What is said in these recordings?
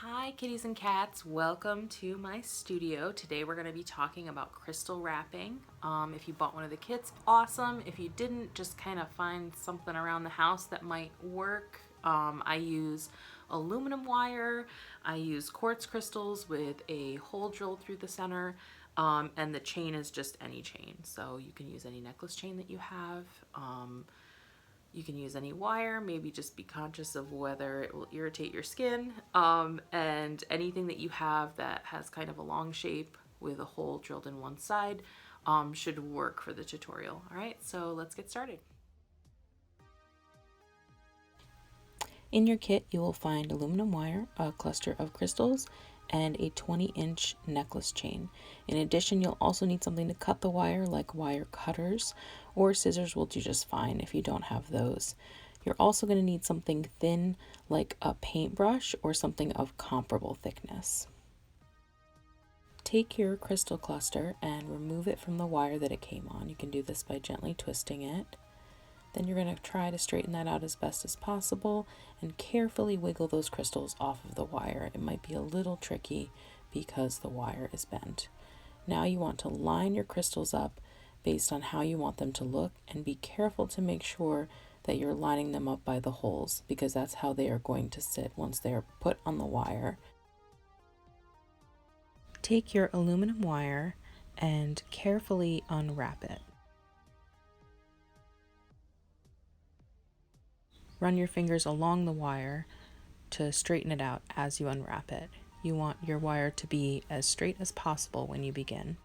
Hi kitties and cats, welcome to my studio. Today we're going to be talking about crystal wrapping. If you bought one of the kits, awesome. If you didn't, just kind of find something around the house that might work. I use aluminum wire, I use quartz crystals with a hole drilled through the center, and the chain is just any chain. So you can use any necklace chain that you have. You can use any wire, maybe just be conscious of whether it will irritate your skin. And anything that you have that has kind of a long shape with a hole drilled in one side should work for the tutorial. All right, so let's get started. In your kit, you will find aluminum wire, a cluster of crystals, and a 20-inch necklace chain. In addition, you'll also need something to cut the wire, like wire cutters, or scissors will do just fine if you don't have those. You're also going to need something thin, like a paintbrush or something of comparable thickness. Take your crystal cluster and remove it from the wire that it came on. You can do this by gently twisting it. Then you're going to try to straighten that out as best as possible and carefully wiggle those crystals off of the wire. It might be a little tricky because the wire is bent. Now you want to line your crystals up based on how you want them to look, and be careful to make sure that you're lining them up by the holes, because that's how they are going to sit once they are put on the wire. Take your aluminum wire and carefully unwrap it. Run your fingers along the wire to straighten it out as you unwrap it. You want your wire to be as straight as possible when you begin.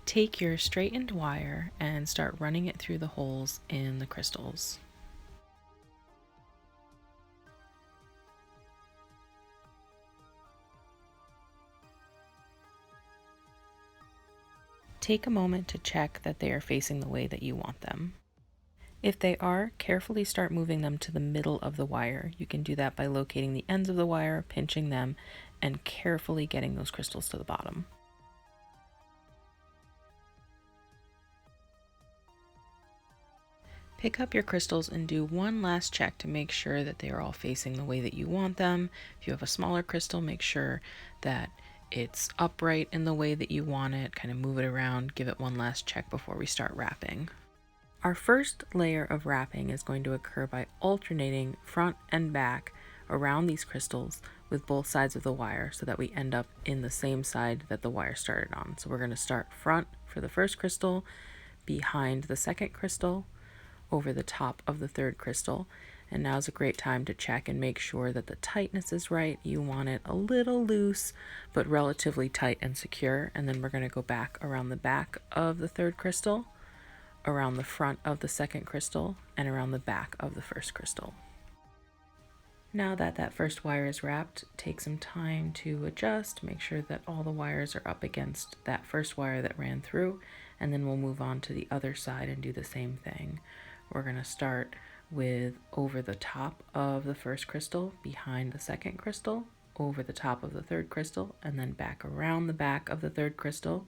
Take your straightened wire and start running it through the holes in the crystals. Take a moment to check that they are facing the way that you want them. If they are, carefully start moving them to the middle of the wire. You can do that by locating the ends of the wire, pinching them, and carefully getting those crystals to the bottom. Pick up your crystals and do one last check to make sure that they are all facing the way that you want them. If you have a smaller crystal, make sure that it's upright in the way that you want it. Kind of move it around, give it one last check before we start wrapping. Our first layer of wrapping is going to occur by alternating front and back around these crystals with both sides of the wire so that we end up in the same side that the wire started on. So we're going to start front for the first crystal, behind the second crystal, over the top of the third crystal. And now's a great time to check and make sure that the tightness is right. You want it a little loose, but relatively tight and secure. And then we're going to go back around the back of the third crystal, around the front of the second crystal, and around the back of the first crystal. Now that that first wire is wrapped, take some time to adjust, make sure that all the wires are up against that first wire that ran through, and then we'll move on to the other side and do the same thing. We're going to start with over the top of the first crystal, behind the second crystal, over the top of the third crystal, and then back around the back of the third crystal,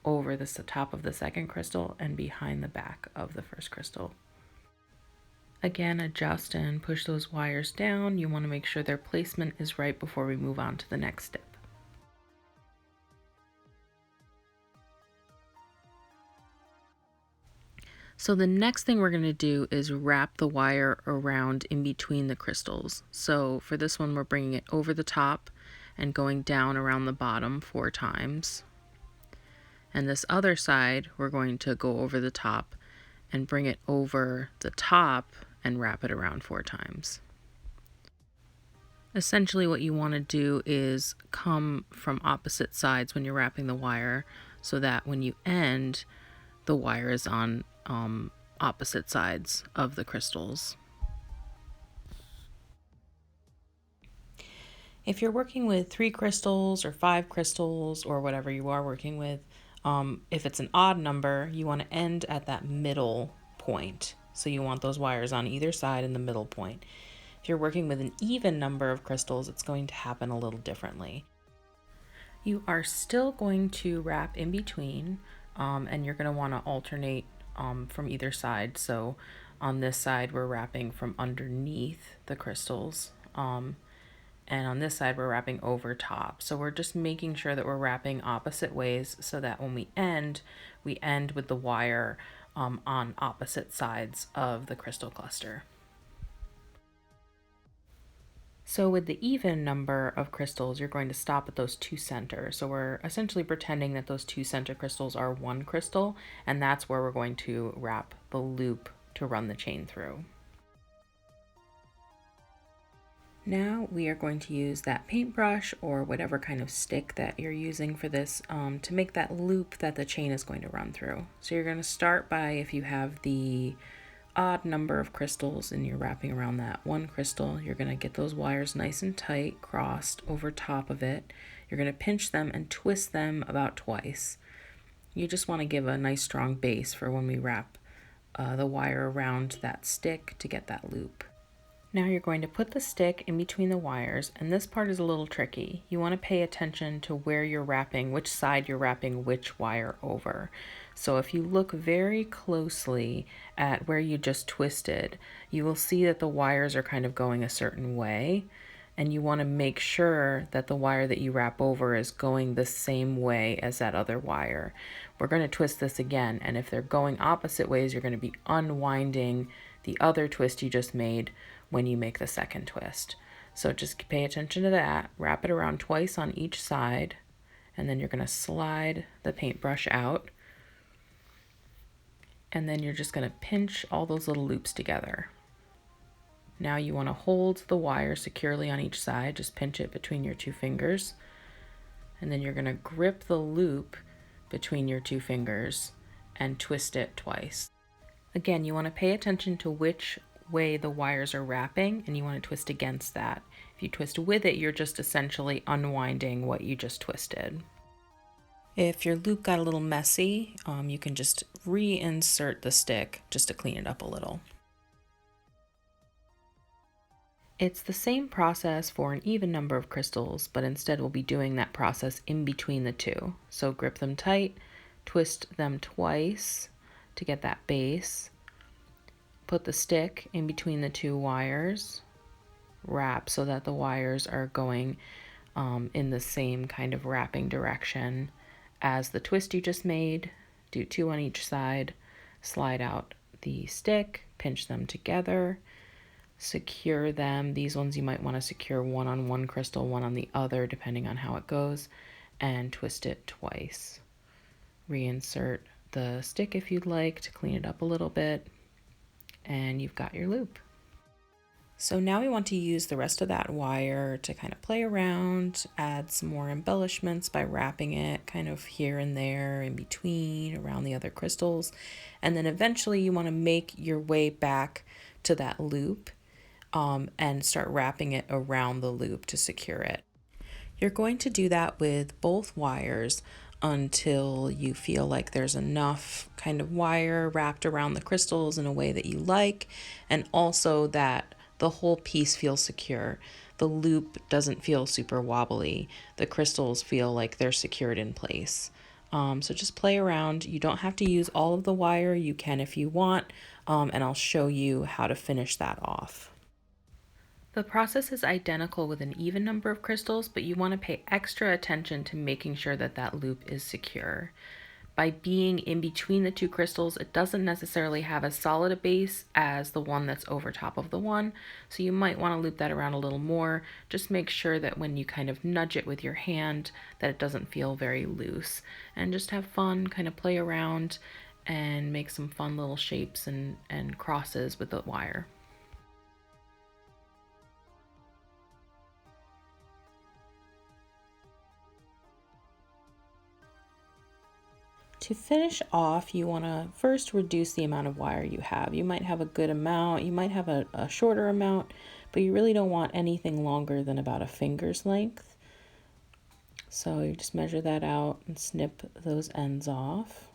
over the top of the second crystal, and behind the back of the first crystal. Again, adjust and push those wires down. You want to make sure their placement is right before we move on to the next step. So the next thing we're going to do is wrap the wire around in between the crystals. So for this one, we're bringing it over the top and going down around the bottom 4 times. And this other side, we're going to go over the top and bring it over the top and wrap it around 4 times. Essentially what you want to do is come from opposite sides when you're wrapping the wire, so that when you end, the wire is on opposite sides of the crystals. If you're working with 3 crystals or 5 crystals or whatever you are working with, if it's an odd number, you want to end at that middle point. So you want those wires on either side in the middle point. If you're working with an even number of crystals, it's going to happen a little differently. You are still going to wrap in between, and you're going to want to alternate from either side. So On this side, we're wrapping from underneath the crystals. And on this side, we're wrapping over top. So we're just making sure that we're wrapping opposite ways so that when we end with the wire on opposite sides of the crystal cluster. So with the even number of crystals, you're going to stop at those two centers. So we're essentially pretending that those two center crystals are one crystal, and that's where we're going to wrap the loop to run the chain through. Now we are going to use that paintbrush or whatever kind of stick that you're using for this to make that loop that the chain is going to run through. So you're going to start by, if you have the odd number of crystals and you're wrapping around that one crystal, you're going to get those wires nice and tight crossed over top of it. You're going to pinch them and twist them about twice. You just want to give a nice strong base for when we wrap the wire around that stick to get that loop. Now you're going to put the stick in between the wires, and this part is a little tricky. You want to pay attention to where you're wrapping, which side you're wrapping which wire over. So if you look very closely at where you just twisted, you will see that the wires are kind of going a certain way, and you want to make sure that the wire that you wrap over is going the same way as that other wire. We're going to twist this again, and if they're going opposite ways, you're going to be unwinding the other twist you just made when you make the second twist. So just pay attention to that, wrap it around twice on each side, and then you're going to slide the paintbrush out, and then you're just going to pinch all those little loops together. Now you want to hold the wire securely on each side, just pinch it between your two fingers, and then you're going to grip the loop between your two fingers and twist it twice. Again, you want to pay attention to which way the wires are wrapping, and you want to twist against that. If you twist with it, you're just essentially unwinding what you just twisted. If your loop got a little messy, you can just reinsert the stick just to clean it up a little. It's the same process for an even number of crystals, but instead we'll be doing that process in between the two. So grip them tight, twist them twice to get that base. Put the stick in between the two wires, wrap so that the wires are going in the same kind of wrapping direction as the twist you just made. Do two on each side, slide out the stick, pinch them together, secure them. These ones you might want to secure one on one crystal, one on the other, depending on how it goes, and twist it twice. Reinsert the stick if you'd like to clean it up a little bit, and you've got your loop. So now we want to use the rest of that wire to kind of play around, add some more embellishments by wrapping it kind of here and there in between around the other crystals. And then eventually you want to make your way back to that loop and start wrapping it around the loop to secure it. You're going to do that with both wires until you feel like there's enough kind of wire wrapped around the crystals in a way that you like, and also that the whole piece feels secure. The loop doesn't feel super wobbly. The crystals feel like they're secured in place. So just play around. You don't have to use all of the wire. You can if you want, and I'll show you how to finish that off. The process is identical with an even number of crystals, but you want to pay extra attention to making sure that that loop is secure. By being in between the two crystals, it doesn't necessarily have as solid a base as the one that's over top of the one, so you might want to loop that around a little more. Just make sure that when you kind of nudge it with your hand that it doesn't feel very loose, and just have fun, kind of play around and make some fun little shapes and crosses with the wire. To finish off, you want to first reduce the amount of wire you have. You might have a good amount, you might have a shorter amount, but you really don't want anything longer than about a finger's length. So you just measure that out and snip those ends off.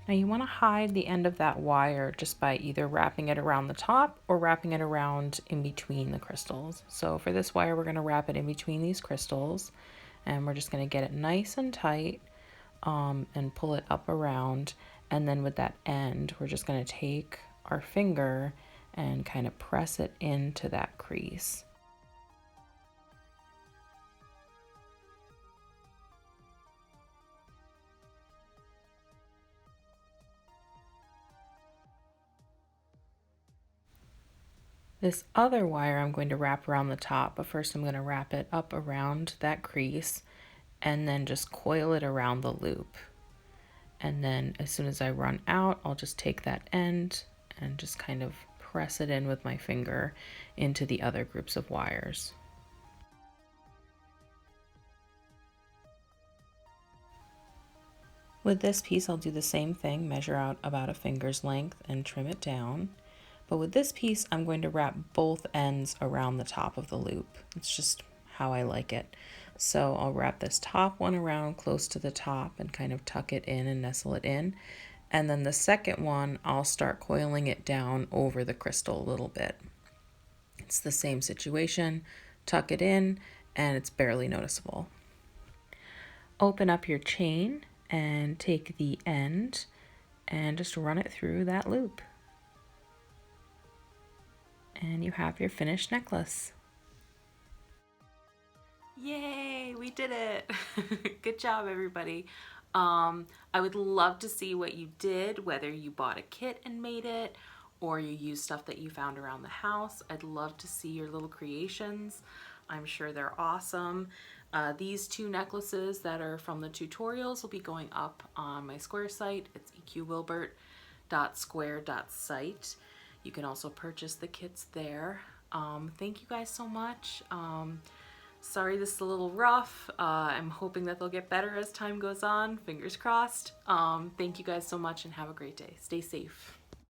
Now you want to hide the end of that wire just by either wrapping it around the top or wrapping it around in between the crystals. So for this wire, we're going to wrap it in between these crystals. And we're just going to get it nice and tight and pull it up around. And then with that end, we're just going to take our finger and kind of press it into that crease. This other wire I'm going to wrap around the top, but first I'm going to wrap it up around that crease and then just coil it around the loop. And then as soon as I run out, I'll just take that end and just kind of press it in with my finger into the other groups of wires. With this piece, I'll do the same thing, measure out about a finger's length and trim it down. But with this piece, I'm going to wrap both ends around the top of the loop. It's just how I like it. So I'll wrap this top one around close to the top and kind of tuck it in and nestle it in. And then the second one, I'll start coiling it down over the crystal a little bit. It's the same situation, tuck it in, and it's barely noticeable. Open up your chain and take the end and just run it through that loop. And you have your finished necklace. Yay, we did it. Good job, everybody. I would love to see what you did, whether you bought a kit and made it or you used stuff that you found around the house. I'd love to see your little creations. I'm sure they're awesome. These two necklaces that are from the tutorials will be going up on my Square site. It's EQWilbert.square.site. You can also purchase the kits there. Thank you guys so much. Sorry this is a little rough. I'm hoping that they'll get better as time goes on. Fingers crossed. Thank you guys so much and have a great day. Stay safe.